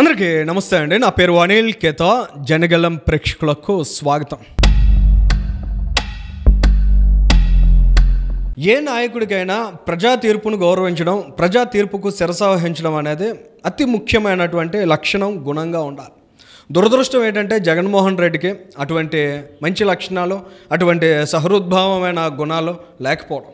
అందరికీ నమస్తే అండి. నా పేరు అనిల్ కేతా. జనగలం ప్రేక్షకులకు స్వాగతం. ఏ నాయకుడికైనా ప్రజా తీర్పును గౌరవించడం, ప్రజా తీర్పుకు శిరసావహించడం అనేది అతి ముఖ్యమైనటువంటి లక్షణం, గుణంగా ఉండాలి. దురదృష్టం ఏంటంటే జగన్మోహన్ రెడ్డికి అటువంటి మంచి లక్షణాలు, అటువంటి సహృద్భావమైన గుణాలు లేకపోవడం.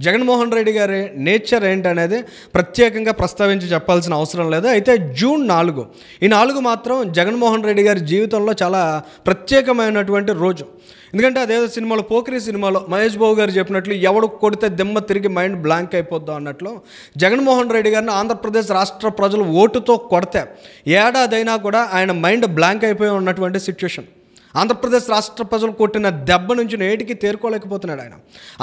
జగన్మోహన్ రెడ్డి గారి నేచర్ ఏంటనేది ప్రత్యేకంగా ప్రస్తావించి చెప్పాల్సిన అవసరం లేదు. అయితే జూన్ 4 ఈ 4 మాత్రం జగన్మోహన్ రెడ్డి గారి జీవితంలో చాలా ప్రత్యేకమైనటువంటి రోజు. ఎందుకంటే అదేదో సినిమాలో, పోకిరి సినిమాలో మహేష్ బాబు గారు చెప్పినట్లు ఎవడు కొడితే దిమ్మ తిరిగి మైండ్ బ్లాంక్ అయిపోద్దాం అన్నట్లు జగన్మోహన్ రెడ్డి గారిని ఆంధ్రప్రదేశ్ రాష్ట్ర ప్రజలు ఓటుతో కొడితే ఏడాదైనా కూడా ఆయన మైండ్ బ్లాంక్ అయిపోయి ఉన్నటువంటి సిచ్యువేషన్. ఆంధ్రప్రదేశ్ రాష్ట్ర ప్రజలు కొట్టిన దెబ్బ నుంచి నేటికి తేరుకోలేకపోతున్నాడు ఆయన.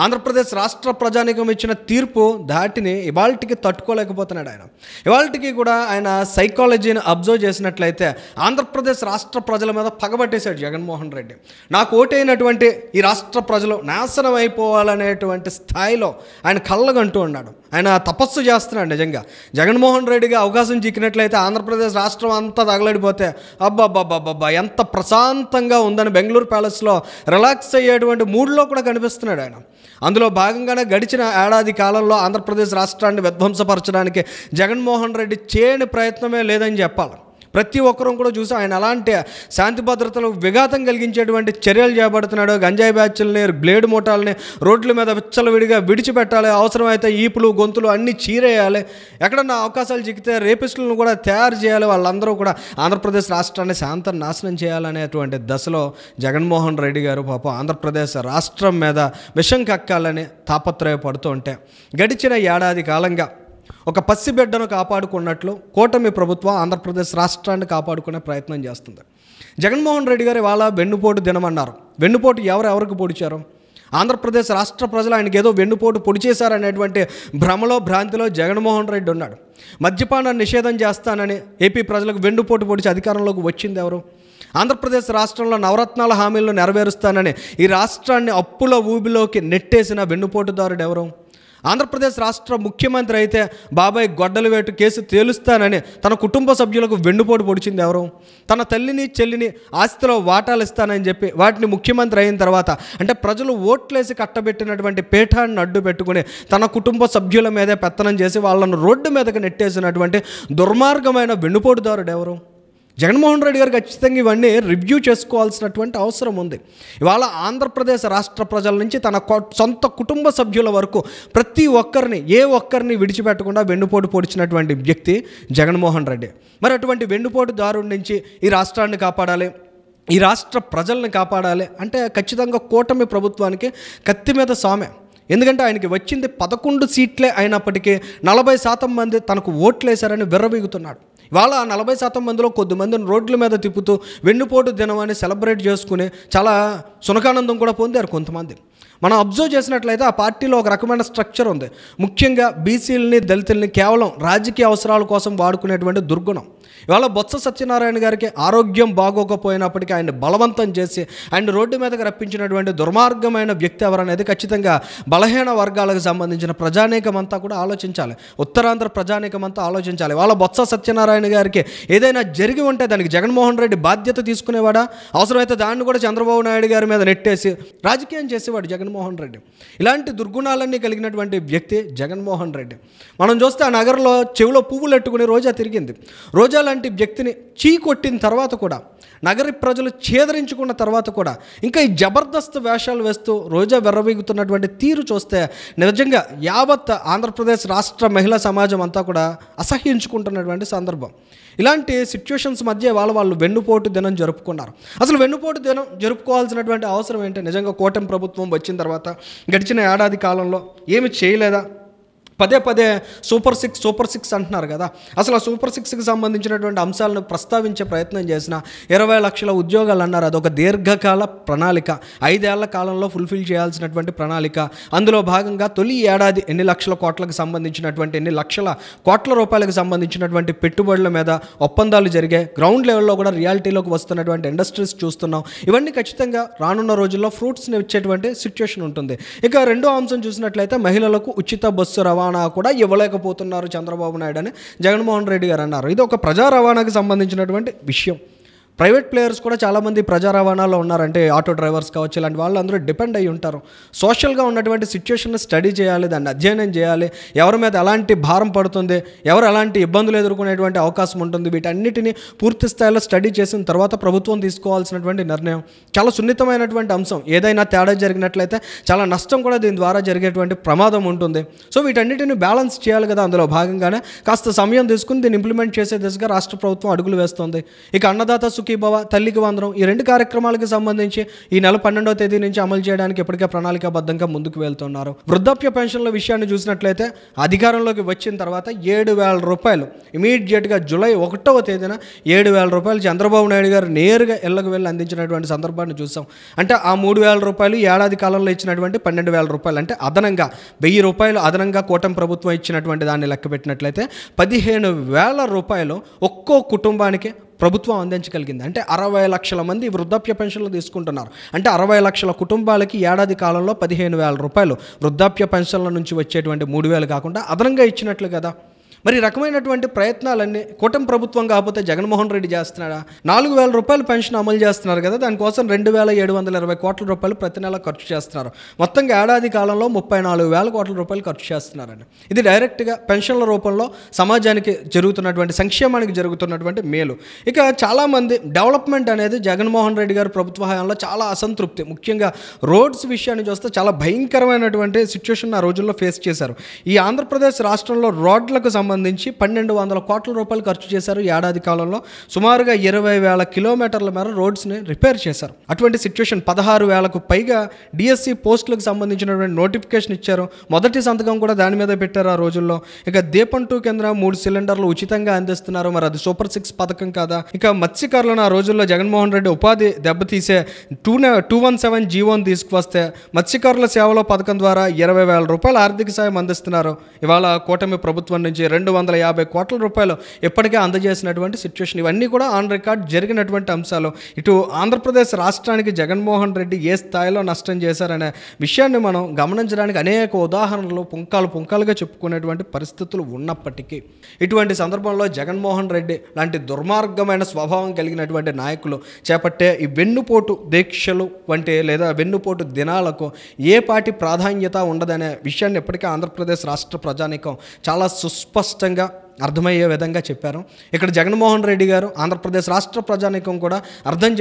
ఆంధ్రప్రదేశ్ రాష్ట్ర ప్రజానీకం ఇచ్చిన తీర్పు దాటిని ఇవాళకి తట్టుకోలేకపోతున్నాడు ఆయన. ఇవాళకి కూడా ఆయన సైకాలజీని అబ్జర్వ్ చేసినట్లయితే ఆంధ్రప్రదేశ్ రాష్ట్ర ప్రజల మీద పగబట్టేశాడు జగన్మోహన్ రెడ్డి. నాకు ఓటైనటువంటి ఈ రాష్ట్ర ప్రజలు నాశనం అయిపోవాలనేటువంటి స్థాయిలో ఆయన కళ్ళగంటూ ఉన్నాడు. ఆయన తపస్సు చేస్తున్నాడు. నిజంగా జగన్మోహన్ రెడ్డిగా అవకాశం చిక్కినట్లయితే ఆంధ్రప్రదేశ్ రాష్ట్రం అంతా తగలడిపోతే అబ్బాబ్బాబ్బాబ్బా ఎంత ప్రశాంతంగా ఉందని బెంగళూరు ప్యాలెస్లో రిలాక్స్ అయ్యేటువంటి మూడ్లో కూడా కనిపిస్తున్నాడు ఆయన. అందులో భాగంగానే గడిచిన ఏడాది కాలంలో ఆంధ్రప్రదేశ్ రాష్ట్రాన్ని విధ్వంసపరచడానికి జగన్మోహన్ రెడ్డి చేయని ప్రయత్నమే లేదని చెప్పాలి. ప్రతి ఒక్కరూ కూడా చూసి ఆయన అలాంటి శాంతి భద్రతలకు విఘాతం కలిగించేటువంటి చర్యలు చేపడుతున్నాడు. గంజాయి బ్యాచ్లని, బ్లేడ్ మూటాలని రోడ్ల మీద విచ్చలవిడిగా విడిచిపెట్టాలి, అవసరమైతే ఈపులు గొంతులు అన్నీ చీరేయాలి, ఎక్కడన్నా అవకాశాలు చిక్కితే రేపిస్టులను కూడా తయారు చేయాలి, వాళ్ళందరూ కూడా ఆంధ్రప్రదేశ్ రాష్ట్రాన్ని శాంతం నాశనం చేయాలనేటువంటి దశలో జగన్మోహన్ రెడ్డి గారు పాపం ఆంధ్రప్రదేశ్ రాష్ట్రం మీద విషం కక్కాలని తాపత్రయపడుతూ ఉంటే గడిచిన ఏడాది కాలంగా ఒక పసిబిడ్డను కాపాడుకున్నట్లు కూటమి ప్రభుత్వం ఆంధ్రప్రదేశ్ రాష్ట్రాన్ని కాపాడుకునే ప్రయత్నం చేస్తుంది. జగన్మోహన్ రెడ్డి గారు ఇవాళ వెన్నుపోటు దినమన్నారు. వెన్నుపోటు ఎవరికి పొడిచారు? ఆంధ్రప్రదేశ్ రాష్ట్ర ప్రజలు ఆయనకి ఏదో వెన్నుపోటు పొడిచేశారనేటువంటి భ్రమలో, భ్రాంతిలో జగన్మోహన్ రెడ్డి ఉన్నాడు. మద్యపానాన్ని నిషేధం చేస్తానని ఏపీ ప్రజలకు వెన్నుపోటు పొడిచి అధికారంలోకి వచ్చింది ఎవరు? ఆంధ్రప్రదేశ్ రాష్ట్రంలో నవరత్నాల హామీలను నెరవేరుస్తానని ఈ రాష్ట్రాన్ని అప్పుల ఊబిలోకి నెట్టేసిన వెన్నుపోటుదారుడు ఎవరు? ఆంధ్రప్రదేశ్ రాష్ట్ర ముఖ్యమంత్రి అయితే బాబాయ్ గొడ్డలు వేటు కేసు తేలుస్తానని తన కుటుంబ సభ్యులకు వెన్నుపోటు పొడిచింది ఎవరు? తన తల్లిని, చెల్లిని ఆస్తిలో వాటాలు ఇస్తానని చెప్పి వాటిని ముఖ్యమంత్రి అయిన తర్వాత అంటే ప్రజలు ఓట్లేసి కట్టబెట్టినటువంటి పీఠాన్ని అడ్డు పెట్టుకుని తన కుటుంబ సభ్యుల మీదే పెత్తనం చేసి వాళ్ళను రోడ్డు మీదకి నెట్టేసినటువంటి దుర్మార్గమైన వెన్నుపోటుదారుడు ఎవరు? జగన్మోహన్ రెడ్డి గారు ఖచ్చితంగా ఇవన్నీ రివ్యూ చేసుకోవాల్సినటువంటి అవసరం ఉంది. ఇవాళ ఆంధ్రప్రదేశ్ రాష్ట్ర ప్రజల నుంచి తన సొంత కుటుంబ సభ్యుల వరకు ప్రతి ఒక్కరిని, ఏ ఒక్కరిని విడిచిపెట్టకుండా వెన్నుపోటు పొడిచినటువంటి వ్యక్తి జగన్మోహన్ రెడ్డి. మరి అటువంటి వెన్నుపోటుదారుడి నుంచి ఈ రాష్ట్రాన్ని కాపాడాలి, ఈ రాష్ట్ర ప్రజల్ని కాపాడాలి అంటే ఖచ్చితంగా కూటమి ప్రభుత్వానికి కత్తి మీద సామె. ఎందుకంటే ఆయనకి వచ్చింది 11 సీట్లే అయినప్పటికీ 40% మంది తనకు ఓట్లేశారని విర్రవీగుతున్నాడు. ఇవాళ 40% మందిలో కొద్దిమందిని రోడ్ల మీద తిప్పుతూ వెన్నుపోటు దినమని సెలబ్రేట్ చేసుకుని చాలా సునకానందం కూడా పొందారు కొంతమంది. మనం అబ్జర్వ్ చేసినట్లయితే ఆ పార్టీలో ఒక రకమైన స్ట్రక్చర్ ఉంది. ముఖ్యంగా బీసీలని, దళితుల్ని కేవలం రాజకీయ అవసరాల కోసం వాడుకునేటువంటి దుర్గుణం. ఇవాళ బొత్స సత్యనారాయణ గారికి ఆరోగ్యం బాగోకపోయినప్పటికీ ఆయన బలవంతం చేసి ఆయన రోడ్డు మీదకి రప్పించినటువంటి దుర్మార్గమైన వ్యక్తి ఎవరనేది ఖచ్చితంగా బలహీన వర్గాలకు సంబంధించిన ప్రజానీకం అంతా కూడా ఆలోచించాలి. ఉత్తరాంధ్ర ప్రజానీకం అంతా ఆలోచించాలి. ఇవాళ బొత్స సత్యనారాయణ గారికి ఏదైనా జరిగి ఉంటే దానికి జగన్మోహన్ రెడ్డి బాధ్యత తీసుకునేవాడా? అవసరమైతే దాన్ని కూడా చంద్రబాబు నాయుడు గారి మీద నెట్టేసి రాజకీయం చేసేవాడు జగన్మోహన్ రెడ్డి. ఇలాంటి దుర్గుణాలన్నీ కలిగినటువంటి వ్యక్తి జగన్మోహన్ రెడ్డి. మనం చూస్తే ఆ నగరంలో చెవిలో పువ్వులు ఎట్టుకుని రోజా తిరిగింది. రోజా లాంటి వ్యక్తిని చీకొట్టిన తర్వాత కూడా, నగరి ప్రజలు ఛేదరించుకున్న తర్వాత కూడా ఇంకా ఈ జబర్దస్త్ వేషాలు వేస్తూ రోజా వెర్రవీగుతున్నటువంటి తీరు చూస్తే నిజంగా యావత్ ఆంధ్రప్రదేశ్ రాష్ట్ర మహిళా సమాజం అంతా కూడా అసహ్యించుకుంటున్నటువంటి సందర్భం. ఇలాంటి సిచ్యువేషన్స్ మధ్య వాళ్ళు వెన్నుపోటు దినం జరుపుకున్నారు. అసలు వెన్నుపోటు దినం జరుపుకోవాల్సినటువంటి అవసరం ఏంటి? నిజంగా కూటమి ప్రభుత్వం వచ్చిన తర్వాత గడిచిన ఏడాది కాలంలో ఏమి చేయలేదా? పదే సూపర్ సిక్స్ అంటున్నారు కదా. అసలు ఆ సూపర్ 6కి సంబంధించినటువంటి అంశాలను ప్రస్తావించే ప్రయత్నం చేసిన 20 లక్షల ఉద్యోగాలు అన్నారు. అదొక దీర్ఘకాల ప్రణాళిక, 5 ఏళ్ల కాలంలో ఫుల్ఫిల్ చేయాల్సినటువంటి ప్రణాళిక. అందులో భాగంగా తొలి ఏడాది ఎన్ని లక్షల కోట్లకు సంబంధించినటువంటి, ఎన్ని లక్షల కోట్ల రూపాయలకు సంబంధించినటువంటి పెట్టుబడుల మీద ఒప్పందాలు జరిగాయి. గ్రౌండ్ లెవెల్లో కూడా రియాలిటీలోకి వస్తున్నటువంటి ఇండస్ట్రీస్ చూస్తున్నాం. ఇవన్నీ ఖచ్చితంగా రానున్న రోజుల్లో ఫ్రూట్స్ని ఇచ్చేటువంటి సిచ్యువేషన్ ఉంటుంది. ఇక రెండో అంశం చూసినట్లయితే మహిళలకు ఉచిత బస్సు రవాణా రవాణా కూడా ఇవ్వలేకపోతున్నారు చంద్రబాబు నాయుడు అని జగన్మోహన్ రెడ్డి గారు అన్నారు. ఇది ఒక ప్రజా రవాణాకి సంబంధించినటువంటి విషయం. ప్రైవేట్ ప్లేయర్స్ కూడా చాలామంది ప్రజా రవాణాలో ఉన్నారంటే ఆటో డ్రైవర్స్ కావచ్చు, ఇలాంటి వాళ్ళు అందరూ డిపెండ్ అయ్యి ఉంటారు. సోషల్గా ఉన్నటువంటి సిచ్యువేషన్ని స్టడీ చేయాలి, దాన్ని అధ్యయనం చేయాలి, ఎవరి మీద ఎలాంటి భారం పడుతుంది, ఎవరు ఎలాంటి ఇబ్బందులు ఎదుర్కొనేటువంటి అవకాశం ఉంటుంది, వీటన్నిటిని పూర్తి స్థాయిలో స్టడీ చేసిన తర్వాత ప్రభుత్వం తీసుకోవాల్సినటువంటి నిర్ణయం. చాలా సున్నితమైనటువంటి అంశం. ఏదైనా తేడా జరిగినట్లయితే చాలా నష్టం కూడా దీని ద్వారా జరిగేటువంటి ప్రమాదం ఉంటుంది. సో వీటన్నిటిని బ్యాలెన్స్ చేయాలి కదా. అందులో భాగంగానే కాస్త సమయం తీసుకుని దీన్ని ఇంప్లిమెంట్ చేసే దిశగా రాష్ట్ర ప్రభుత్వం అడుగులు వేస్తుంది. ఇక అన్నదాత సుఖీభవ, తల్లికి వందనం, ఈ 2 కార్యక్రమాలకు సంబంధించి ఈ నెల 12వ తేదీ నుంచి అమలు చేయడానికి ఇప్పటికే ప్రణాళికాబద్ధంగా ముందుకు వెళ్తున్నారు. వృద్ధాప్య పెన్షన్ల విషయాన్ని చూసినట్లయితే అధికారంలోకి వచ్చిన తర్వాత 7,000 రూపాయలు ఇమీడియట్గా జూలై 1వ తేదీన 7,000 రూపాయలు చంద్రబాబు నాయుడు గారు నేరుగా ఇళ్లకు వెళ్ళి అందించినటువంటి సందర్భాన్ని చూసాం. అంటే ఆ 3,000 రూపాయలు ఏడాది కాలంలో ఇచ్చినటువంటి 12,000 రూపాయలు, అంటే అదనంగా 1,000 రూపాయలు అదనంగా కూటమి ప్రభుత్వం ఇచ్చినటువంటి దాన్ని లెక్క పెట్టినట్లయితే 15,000 రూపాయలు ఒక్కో కుటుంబానికి ప్రభుత్వం అందించగలిగింది. అంటే 60 లక్షల మంది వృద్ధాప్య పెన్షన్లు తీసుకుంటున్నారు. అంటే 60 లక్షల కుటుంబాలకి ఏడాది కాలంలో 15,000 రూపాయలు వృద్ధాప్య పెన్షన్ల నుంచి వచ్చేటువంటి 3,000 కాకుండా అదనంగా ఇచ్చినట్లు కదా. మరి రకమైనటువంటి ప్రయత్నాలన్నీ కూటమి ప్రభుత్వం కాకపోతే జగన్మోహన్ రెడ్డి చేస్తున్నాడా? 4,000 రూపాయలు పెన్షన్ అమలు చేస్తున్నారు కదా, దానికోసం 2,720 కోట్ల రూపాయలు ప్రతి నెల ఖర్చు చేస్తున్నారు. మొత్తంగా ఏడాది కాలంలో 34,000 కోట్ల రూపాయలు ఖర్చు చేస్తున్నారండి. ఇది డైరెక్ట్గా పెన్షన్ల రూపంలో సమాజానికి జరుగుతున్నటువంటి సంక్షేమానికి జరుగుతున్నటువంటి మేలు. ఇక చాలామంది డెవలప్మెంట్ అనేది జగన్మోహన్ రెడ్డి గారు ప్రభుత్వ హయాంలో చాలా అసంతృప్తి, ముఖ్యంగా రోడ్స్ విషయాన్ని చూస్తే చాలా భయంకరమైనటువంటి సిచ్యువేషన్ ఆ రోజుల్లో ఫేస్ చేశారు. ఈ ఆంధ్రప్రదేశ్ రాష్ట్రంలో రోడ్లకు సంబంధించి 1,200 కోట్ల రూపాయలు ఖర్చు చేశారు. ఏడాది కాలంలో సుమారుగా 20,000 కిలోమీటర్ల మేర రోడ్స్ని రిపేర్ చేశారు. అటువంటి సిచ్యువేషన్ 16,000కు పైగా డిఎస్సి పోస్టులకు సంబంధించినటువంటి నోటిఫికేషన్ ఇచ్చారు. మొదటి సంతకం కూడా దాని మీద పెట్టారు ఆ రోజుల్లో. ఇక దీపం 2 కింద 3 సిలిండర్లు ఉచితంగా అందిస్తున్నారు. మరి అది సూపర్ 6 పథకం కాదా? ఇక మత్స్యకారులను ఆ రోజుల్లో జగన్మోహన్ రెడ్డి ఉపాధి దెబ్బతీసే 217 జీవోని తీసుకువస్తే మత్స్యకారుల సేవలో పథకం ద్వారా 20,000 రూపాయల ఆర్థిక సాయం అందిస్తున్నారు. ఇవాళ కూటమి ప్రభుత్వం నుంచి 250 కోట్ల రూపాయలు ఇప్పటికే అందజేసినటువంటి సిచ్యువేషన్. ఇవన్నీ కూడా ఆన్ రికార్డ్ జరిగినటువంటి అంశాలు. ఇటు ఆంధ్రప్రదేశ్ రాష్ట్రానికి జగన్మోహన్ రెడ్డి ఏ స్థాయిలో నష్టం చేశారనే విషయాన్ని మనం గమనించడానికి అనేక ఉదాహరణలు పుంకాలుగా చెప్పుకునేటువంటి పరిస్థితులు ఉన్నప్పటికీ ఇటువంటి సందర్భంలో జగన్మోహన్ రెడ్డి లాంటి దుర్మార్గమైన స్వభావం కలిగినటువంటి నాయకులు చేపట్టే ఈ వెన్నుపోటు దీక్షలు వంటి లేదా వెన్నుపోటు దినాలకు ఏ పార్టీ ప్రాధాన్యత ఉండదనే విషయాన్ని ఇప్పటికే ఆంధ్రప్రదేశ్ రాష్ట్ర ప్రజానీకం చాలా సుస్పష్టంగా అర్థమయ్యే విధంగా చెప్పారు. ఇక్కడ జగన్మోహన్ రెడ్డి గారు ఆంధ్రప్రదేశ్ రాష్ట్ర ప్రజానీకం కూడా అర్థం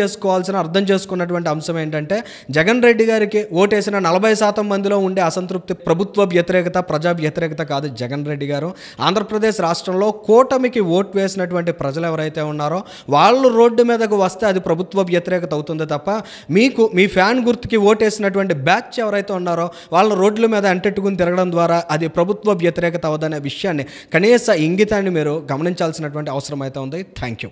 చేసుకున్నటువంటి అంశం ఏంటంటే జగన్ రెడ్డి గారికి ఓటేసిన 40% మందిలో ఉండే అసంతృప్తి ప్రభుత్వ వ్యతిరేకత, ప్రజా వ్యతిరేకత కాదు. జగన్ రెడ్డి గారు ఆంధ్రప్రదేశ్ రాష్ట్రంలో కూటమికి ఓటు వేసినటువంటి ప్రజలు ఎవరైతే ఉన్నారో వాళ్ళు రోడ్డు మీదకు వస్తే అది ప్రభుత్వ వ్యతిరేకత అవుతుంది తప్ప మీకు మీ ఫ్యాన్ గుర్తుకి ఓటేసినటువంటి బ్యాచ్ ఎవరైతే ఉన్నారో వాళ్ళ రోడ్ల మీద అంటెట్టుకుని తిరగడం ద్వారా అది ప్రభుత్వ వ్యతిరేకత అవదనే విషయాన్ని కనీస ఇంగితాన్ని మీరు గమనించాల్సినటువంటి అవసరం అయితే ఉంది. Thank you.